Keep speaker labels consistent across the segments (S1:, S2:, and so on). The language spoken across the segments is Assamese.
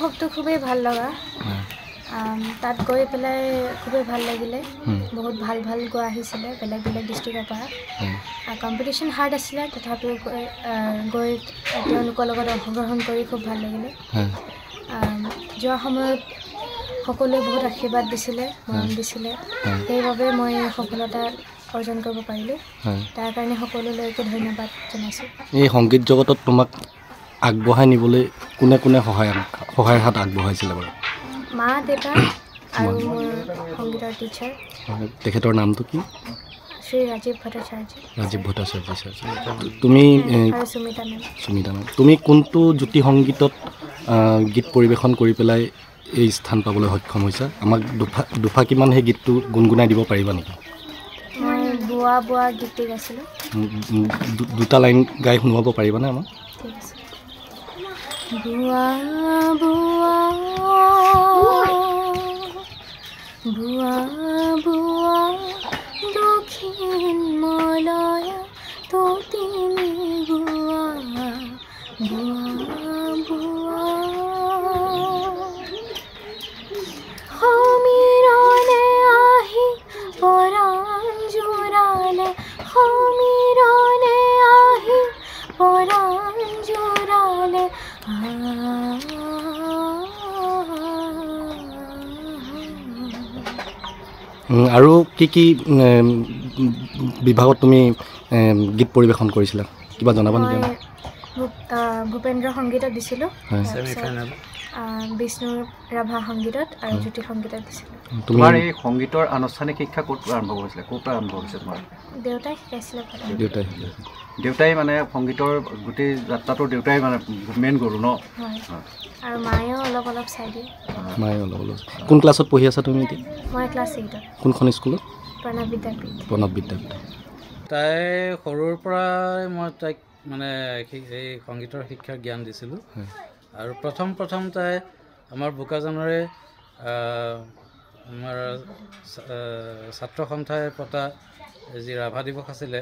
S1: মহোৎসৱটো খুবেই ভাল লগা তাত গৈ পেলাই খুবেই ভাল লাগিলে বহুত ভাল ভাল গোৱা আহিছিলে বেলেগ বেলেগ ডিষ্ট্ৰিক্টৰ পৰা কম্পিটিশ্যন হাৰ্ড আছিলে তথাপিও গৈ তেওঁলোকৰ লগত অংশগ্ৰহণ কৰি খুব ভাল লাগিলে যোৱা সময়ত সকলোৱে বহুত আশীৰ্বাদ দিছিলে মৰম দিছিলে সেইবাবে মই সফলতা অৰ্জন কৰিব পাৰিলোঁ তাৰ কাৰণে সকলোলৈকে ধন্যবাদ জনাইছোঁ
S2: এই সংগীত জগতত তোমাক আগবঢ়াই নিবলৈ কোনে কোনে সহায়ৰ হাত আগবঢ়াইছিলে বাৰু
S1: মা দেউতা আৰু মোৰ সংগীতৰ টিচাৰ
S2: তেখেতৰ নামটো কি
S1: শ্ৰী ৰাজীৱ ভট্টাচাৰ্য
S2: তুমি
S1: আৰু সুমিতা মেম
S2: তুমি কোনটো জ্যোতি সংগীতত গীত পৰিৱেশন কৰি পেলাই এই স্থান পাবলৈ সক্ষম হৈছা আমাক দুফাকিমান সেই গীতটো গুণগুণাই দিব পাৰিবা নেকি
S1: মই বোৱা গীতটি গাইছিলোঁ
S2: দুটা লাইন গাই শুনাব পাৰিবানে আমাক
S1: ঠিক আছে বোৱা বোৱা বোৱা বোৱা দক্ষিণ মলয়া ততিনী বোৱা বোৱা বোৱা সমীৰণে আহি পৰাণ জোৰালে সমীৰণে আহি পৰাণ জোৰালে
S2: আৰু কি বিভাগত তুমি গীত পৰিৱেশন কৰিছিলা কিবা জনাবা নেকি
S1: ভূপেন্দ্ৰ সংগীতত দিছিলোঁ বিষ্ণু ৰাভা সংগীতত আৰু জ্যোতি সংগীতত দিছিলোঁ
S3: তোমাৰ এই সংগীতৰ আনুষ্ঠানিক শিক্ষা ক'ত আৰম্ভ কৰিছিলে ক'ৰ পৰা আৰম্ভ কৰিছে তোমাৰ
S1: দেউতাই শিকাইছিলে
S3: দেউতাই মানে সংগীতৰ গোটেই যাত্ৰাটোৰ দেউতাই মানে মেইন গুৰু ন
S1: আৰু মায়েও অলপ চাই দিয়ে
S2: মায়ে অলপ কোন ক্লাছত পঢ়ি আছা তুমি এতিয়া
S1: মই ক্লাছ 8ত
S2: কোনখন স্কুলত
S1: প্ৰণৱ বিদ্যাপীঠ
S4: তাই সৰুৰ পৰাই মই তাইক মানে এই সংগীতৰ শিক্ষাৰ জ্ঞান দিছিলোঁ আৰু প্ৰথম তাই আমাৰ বোকাজানৰে আমাৰ ছাত্ৰ সন্থাই পতা যি ৰাভা দিৱস আছিলে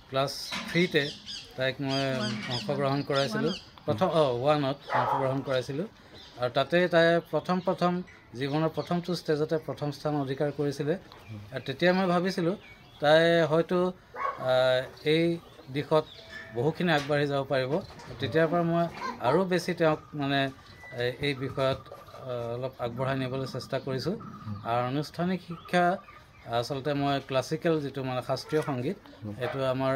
S4: ক্লাছ 3তে তাইক মই অংশগ্ৰহণ কৰাইছিলোঁ প্ৰথম 1ত অংশগ্ৰহণ কৰাইছিলোঁ আৰু তাতে তাই প্ৰথম জীৱনৰ প্ৰথমটো ষ্টেজতে প্ৰথম স্থান অধিকাৰ কৰিছিলে আৰু তেতিয়া মই ভাবিছিলোঁ তাই হয়তো এই দিশত বহুখিনি আগবাঢ়ি যাব পাৰিব তেতিয়াৰ পৰা মই আৰু বেছি তেওঁক মানে এই বিষয়ত অলপ আগবঢ়াই নিবলৈ চেষ্টা কৰিছোঁ আৰু আনুষ্ঠানিক শিক্ষা আচলতে মই ক্লাছিকেল যিটো মানে শাস্ত্ৰীয় সংগীত এইটো আমাৰ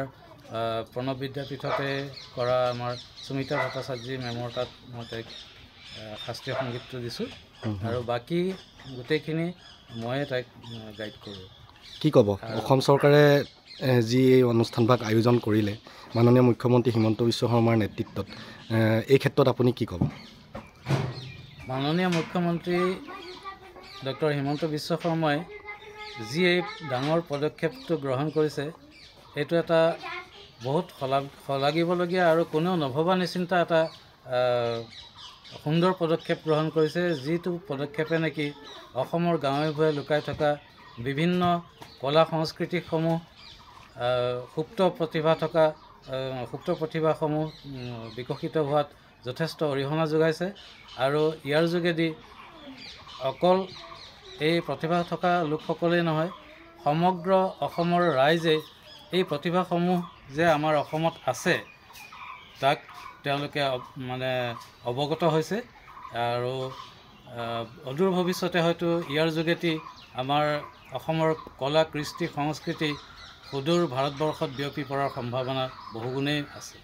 S4: প্ৰণৱ বিদ্যাপীঠতে কৰা আমাৰ সুমিতা ভট্টাচাৰ্য মেমৰ তাত মই তাইক শাস্ত্ৰীয় সংগীতটো দিছোঁ আৰু বাকী গোটেইখিনি ময়ে তাইক গাইড কৰোঁ
S2: কি ক'ব অসম চৰকাৰে যি এই অনুষ্ঠানভাগ আয়োজন কৰিলে মাননীয় মুখ্যমন্ত্ৰী হিমন্ত বিশ্ব শৰ্মাৰ নেতৃত্বত এই ক্ষেত্ৰত আপুনি কি ক'ব
S4: মাননীয় মুখ্যমন্ত্ৰী ডক্টৰ হিমন্ত বিশ্ব শৰ্মাই যি এই ডাঙৰ পদক্ষেপটো গ্ৰহণ কৰিছে এইটো এটা বহুত শলাগিবলগীয়া আৰু কোনেও নভবা নিচিন্তা এটা সুন্দৰ পদক্ষেপ গ্ৰহণ কৰিছে যিটো পদক্ষেপে নেকি অসমৰ গাঁৱে ভূঞে লুকাই থকা বিভিন্ন কলা সংস্কৃতিসমূহ সুপ্ত প্ৰতিভাসমূহ বিকশিত হোৱাত যথেষ্ট অৰিহণা যোগাইছে আৰু ইয়াৰ যোগেদি অকল এই প্ৰতিভা থকা লোকসকলেই নহয় সমগ্ৰ অসমৰ ৰাইজে এই প্ৰতিভাসমূহ যে আমাৰ অসমত আছে তাক তেওঁলোকে মানে অৱগত হৈছে আৰু অদূৰ ভৱিষ্যতে হয়তো ইয়াৰ যোগেদি আমাৰ অসমৰ কলা কৃষ্টি সংস্কৃতি সুদূৰ ভাৰতবৰ্ষত বিয়পি পৰাৰ সম্ভাৱনা বহুগুণেই আছে